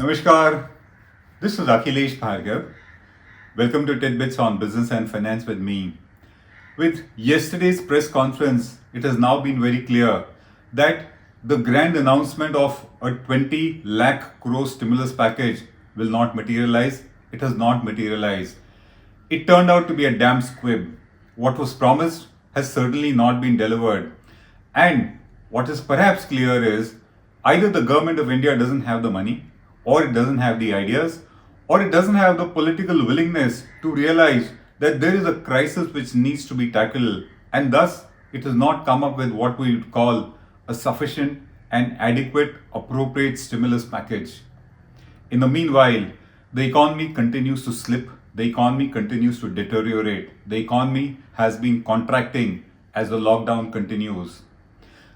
Namaskar, this is Akhilesh Bhargav. Welcome to Tidbits on Business and Finance with me. With yesterday's press conference, it has now been very clear that the grand announcement of a 20 lakh crore stimulus package will not materialize. It has not materialized. It turned out to be a damn squib. What was promised has certainly not been delivered. And what is perhaps clear is either the government of India doesn't have the money, or it doesn't have the ideas, or it doesn't have the political willingness to realize that there is a crisis which needs to be tackled, and thus it has not come up with what we would call a sufficient and adequate appropriate stimulus package. In the meanwhile, the economy continues to slip, the economy continues to deteriorate, the economy has been contracting as the lockdown continues.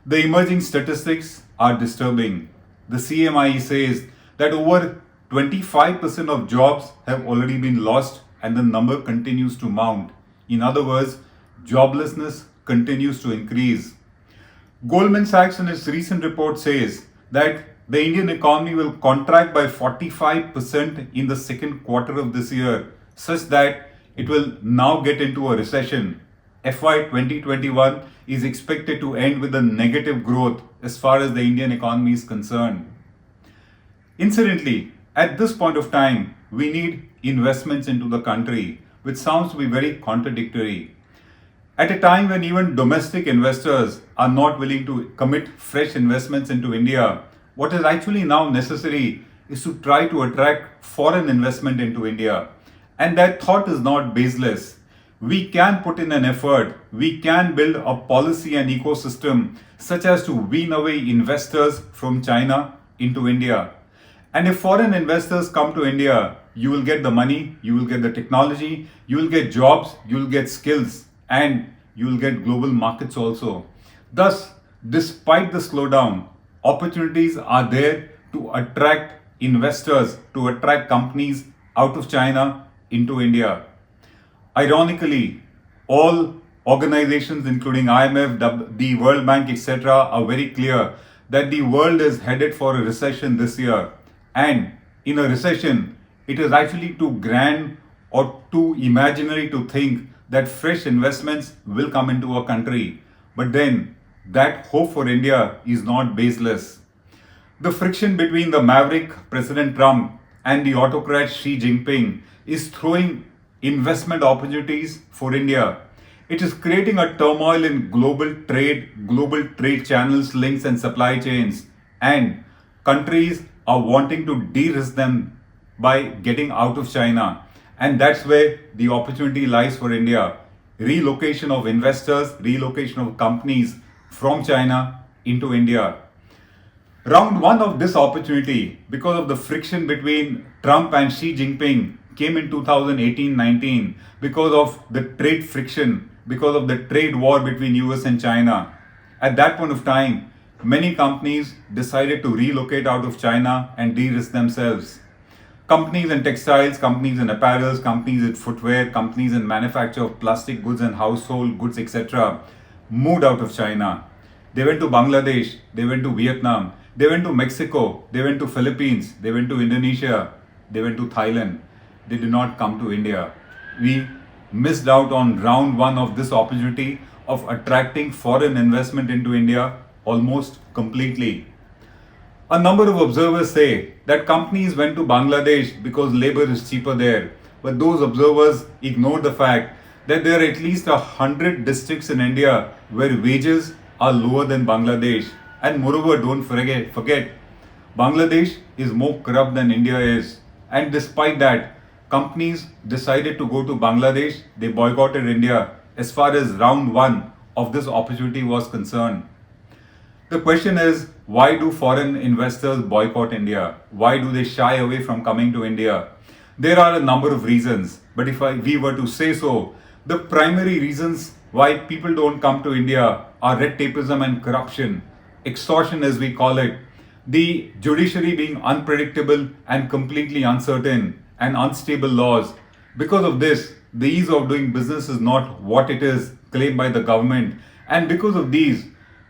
The emerging statistics are disturbing. The CMIE says that over 25% of jobs have already been lost and the number continues to mount. In other words, joblessness continues to increase. Goldman Sachs in its recent report says that the Indian economy will contract by 45% in the second quarter of this year, such that it will now get into a recession. FY 2021 is expected to end with a negative growth as far as the Indian economy is concerned. Incidentally, at this point of time, we need investments into the country, which sounds to be very contradictory. At a time when even domestic investors are not willing to commit fresh investments into India, what is actually now necessary is to try to attract foreign investment into India. And that thought is not baseless. We can put in an effort, we can build a policy and ecosystem such as to wean away investors from China into India. And if foreign investors come to India, you will get the money, you will get the technology, you will get jobs, you will get skills, and you will get global markets also. Thus, despite the slowdown, opportunities are there to attract investors, to attract companies out of China into India. Ironically, all organizations, including IMF, the World Bank, etc., are very clear that the world is headed for a recession this year. And in a recession, it is actually too grand or too imaginary to think that fresh investments will come into our country. But then, that hope for India is not baseless. The friction between the maverick President Trump and the autocrat Xi Jinping is throwing investment opportunities for India. It is creating a turmoil in global trade channels, links, and supply chains. And countries are wanting to de-risk them by getting out of China. And that's where the opportunity lies for India. Relocation of investors, relocation of companies from China into India. Round one of this opportunity, because of the friction between Trump and Xi Jinping, came in 2018-19 because of the trade friction, because of the trade war between US and China. At that point of time, many companies decided to relocate out of China and de-risk themselves. Companies in textiles, companies in apparels, companies in footwear, companies in manufacture of plastic goods and household goods, etc., moved out of China. They went to Bangladesh, they went to Vietnam, they went to Mexico, they went to Philippines, they went to Indonesia, they went to Thailand. They did not come to India. We missed out on round one of this opportunity of attracting foreign investment into India almost completely. A number of observers say that companies went to Bangladesh because labor is cheaper there, but those observers ignore the fact that there are at least 100 districts in India where wages are lower than Bangladesh. And moreover, don't forget, Bangladesh is more corrupt than India is. And despite that, companies decided to go to Bangladesh, they boycotted India as far as round one of this opportunity was concerned. The question is, why do foreign investors boycott India? Why do they shy away from coming to India? There are a number of reasons, but if we were to say so, the primary reasons why people don't come to India are red tapeism and corruption, extortion as we call it, the judiciary being unpredictable and completely uncertain, and unstable laws. Because of this, the ease of doing business is not what it is claimed by the government, and because of these,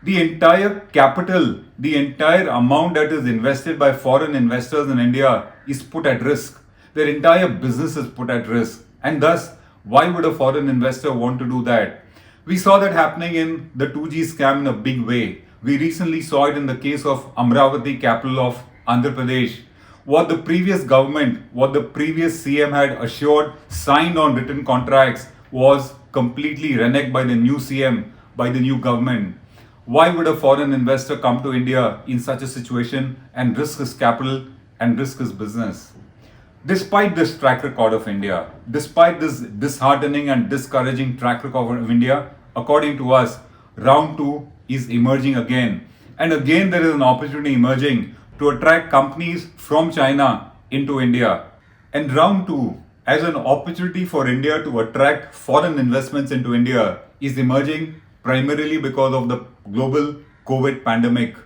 The entire capital, the entire amount that is invested by foreign investors in India is put at risk. Their entire business is put at risk. And thus, why would a foreign investor want to do that? We saw that happening in the 2G scam in a big way. We recently saw it in the case of Amravati, capital of Andhra Pradesh. What the previous government, what the previous CM had assured, signed on written contracts, was completely reneged by the new CM, by the new government. Why would a foreign investor come to India in such a situation and risk his capital and risk his business? Despite this track record of India, despite this disheartening and discouraging track record of India, according to us, round two is emerging again. And again, there is an opportunity emerging to attract companies from China into India. And round two, as an opportunity for India to attract foreign investments into India, is emerging primarily because of the global COVID pandemic.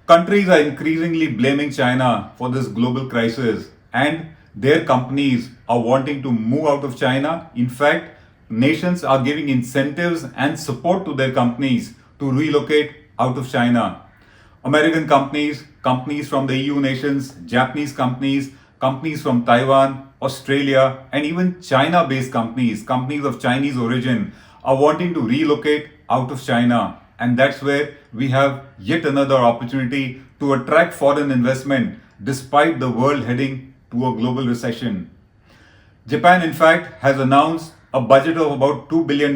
Countries are increasingly blaming China for this global crisis, and their companies are wanting to move out of China. In fact, nations are giving incentives and support to their companies to relocate out of China. American companies, companies from the EU nations, Japanese companies, companies from Taiwan, Australia, and even China-based companies, companies of Chinese origin, are wanting to relocate out of China. And that's where we have yet another opportunity to attract foreign investment despite the world heading to a global recession. Japan, in fact, has announced a budget of about $2 billion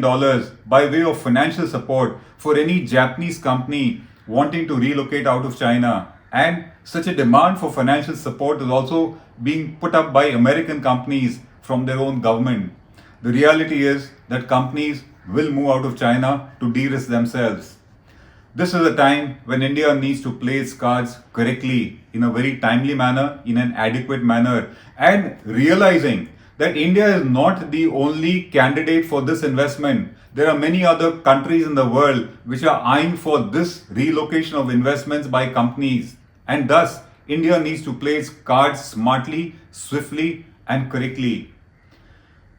by way of financial support for any Japanese company wanting to relocate out of China. And such a demand for financial support is also being put up by American companies from their own government. The reality is that companies will move out of China to de-risk themselves. This is a time when India needs to play its cards correctly, in a very timely manner, in an adequate manner, and realizing that India is not the only candidate for this investment. There are many other countries in the world which are eyeing for this relocation of investments by companies. And thus, India needs to play its cards smartly, swiftly, and correctly.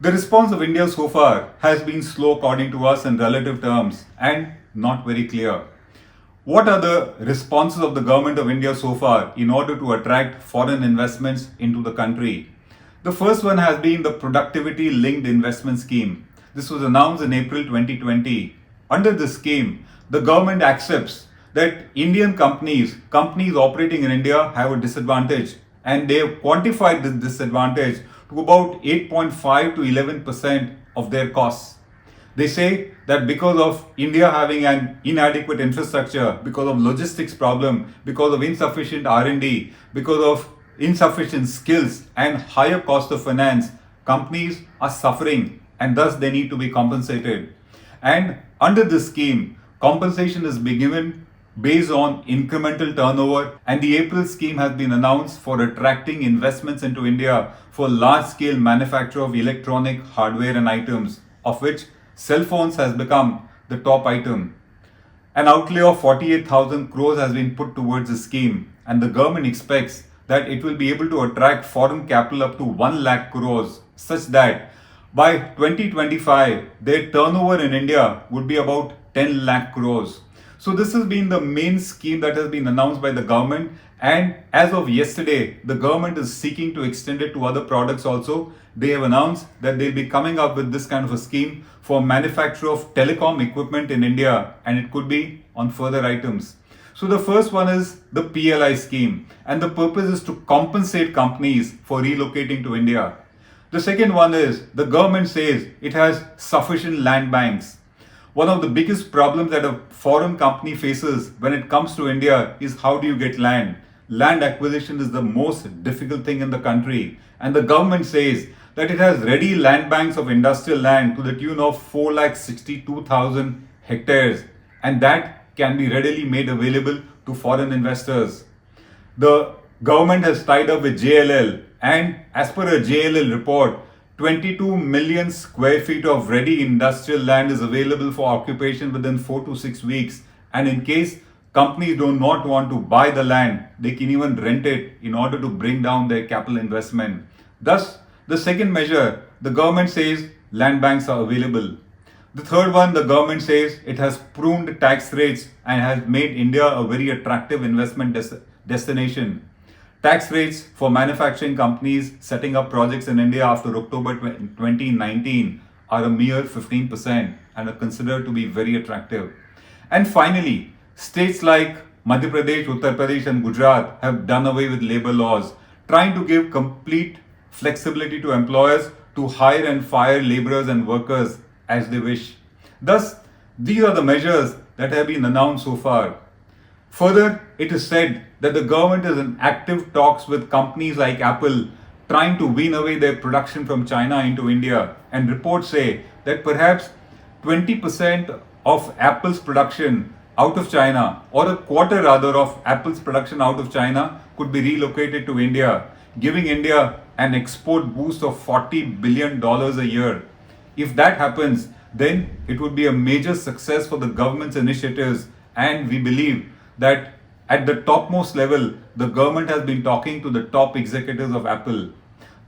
The response of India so far has been slow according to us in relative terms and not very clear. What are the responses of the government of India so far in order to attract foreign investments into the country? The first one has been the Productivity Linked Investment Scheme. This was announced in April 2020. Under this scheme, the government accepts that Indian companies operating in India have a disadvantage, and they have quantified this disadvantage to about 8.5 to 11% of their costs. They say that because of India having an inadequate infrastructure, because of logistics problem, because of insufficient R&D, because of insufficient skills and higher cost of finance, companies are suffering and thus they need to be compensated. And under this scheme, compensation is being given based on incremental turnover, and the April scheme has been announced for attracting investments into India for large-scale manufacture of electronic hardware and items, of which cell phones has become the top item. An outlay of 48,000 crores has been put towards the scheme, and the government expects that it will be able to attract foreign capital up to 1 lakh crores, such that by 2025, their turnover in India would be about 10 lakh crores. So this has been the main scheme that has been announced by the government, and as of yesterday, the government is seeking to extend it to other products also. They have announced that they'll be coming up with this kind of a scheme for manufacture of telecom equipment in India, and it could be on further items. So the first one is the PLI scheme, and the purpose is to compensate companies for relocating to India. The second one is the government says it has sufficient land banks. One of the biggest problems that a foreign company faces when it comes to India is how do you get land? Land acquisition is the most difficult thing in the country, and the government says that it has ready land banks of industrial land to the tune of 4,62,000 hectares, and that can be readily made available to foreign investors. The government has tied up with JLL, and as per a JLL report, 22 million square feet of ready industrial land is available for occupation within 4 to 6 weeks. And in case companies do not want to buy the land, they can even rent it in order to bring down their capital investment. Thus, the second measure, the government says land banks are available. The third one, the government says it has pruned tax rates and has made India a very attractive investment destination. Tax rates for manufacturing companies setting up projects in India after October 2019 are a mere 15% and are considered to be very attractive. And finally, states like Madhya Pradesh, Uttar Pradesh, and Gujarat have done away with labor laws, trying to give complete flexibility to employers to hire and fire laborers and workers as they wish. Thus, these are the measures that have been announced so far. Further, it is said that the government is in active talks with companies like Apple, trying to wean away their production from China into India, and reports say that perhaps 20% of Apple's production out of China, or a quarter rather of Apple's production out of China, could be relocated to India, giving India an export boost of $40 billion a year. If that happens, then it would be a major success for the government's initiatives, and we believe that at the topmost level, the government has been talking to the top executives of Apple.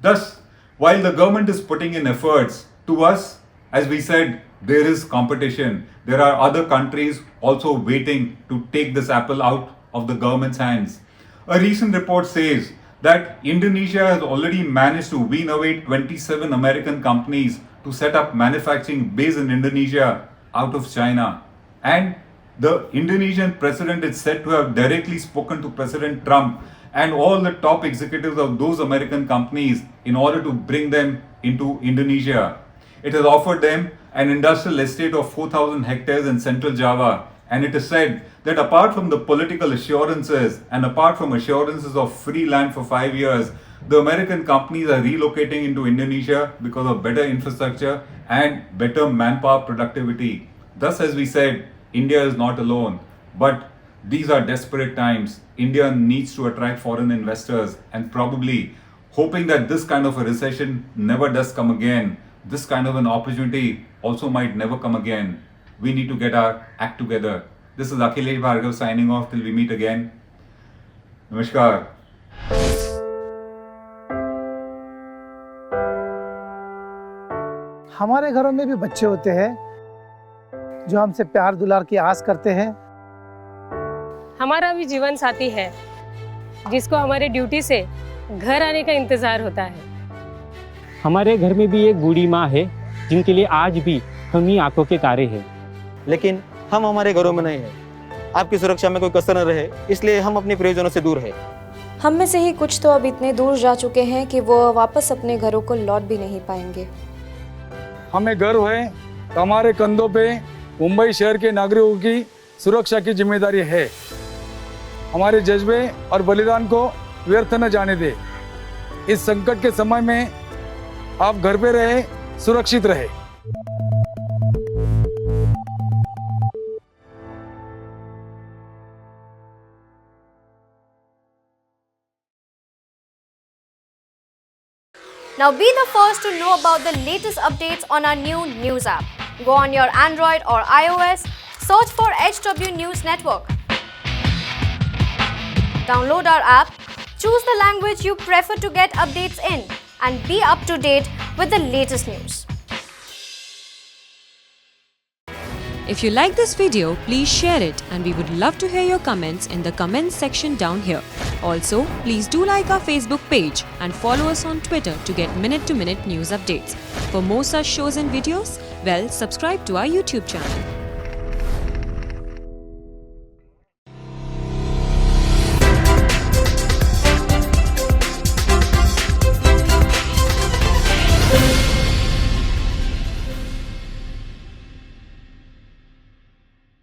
Thus, while the government is putting in efforts, to us, as we said, there is competition. There are other countries also waiting to take this Apple out of the government's hands. A recent report says that Indonesia has already managed to wean away 27 American companies to set up manufacturing base in Indonesia out of China. And the Indonesian president is said to have directly spoken to President Trump and all the top executives of those American companies in order to bring them into Indonesia. It has offered them an industrial estate of 4,000 hectares in central Java, and it is said that apart from the political assurances and apart from assurances of free land for 5 years, the American companies are relocating into Indonesia because of better infrastructure and better manpower productivity. Thus, as we said, India is not alone, but these are desperate times. India needs to attract foreign investors, and probably hoping that this kind of a recession never does come again, this kind of an opportunity also might never come again. We need to get our act together. This is Akhilesh Bhargav signing off till we meet again. Namaskar. हमारे घरों में भी बच्चे होते हैं जो हमसे प्यार दुलार की आस करते हैं। हमारा भी जीवन साथी है जिसको हमारे ड्यूटी से घर आने का इंतजार होता है। हमारे घर में भी एक बूढ़ी माँ है जिनके लिए आज भी हम ही आंखों के तारे हैं। लेकिन हम हमारे घरों में नहीं हैं। आपकी सुरक्षा में कोई कसर न रहे, इसलिए हम अपने प्रियजनों से दूर हैं। हम में से ही कुछ तो अब इतने दूर जा चुके हैं कि वो वापस अपने घरों को लौट भी नहीं पाएंगे। हमें गर्व है कि हमारे कंधों पे मुंबई शहर के नागरिकों की सुरक्षा की जिम्मेदारी है। हमारे जज्बे और बलिदान को व्यर्थ न जाने दे। इस संकट के समय में आप घर पे रहे, सुरक्षित रहे। Now be the first to know about the latest updates on our new news app. Go on your Android or iOS, search for HW News Network. Download our app, choose the language you prefer to get updates in, and be up to date with the latest news. If you like this video, please share it, and we would love to hear your comments in the comments section down here. Also, please do like our Facebook page and follow us on Twitter to get minute-to-minute news updates. For more such shows and videos, well, subscribe to our YouTube channel.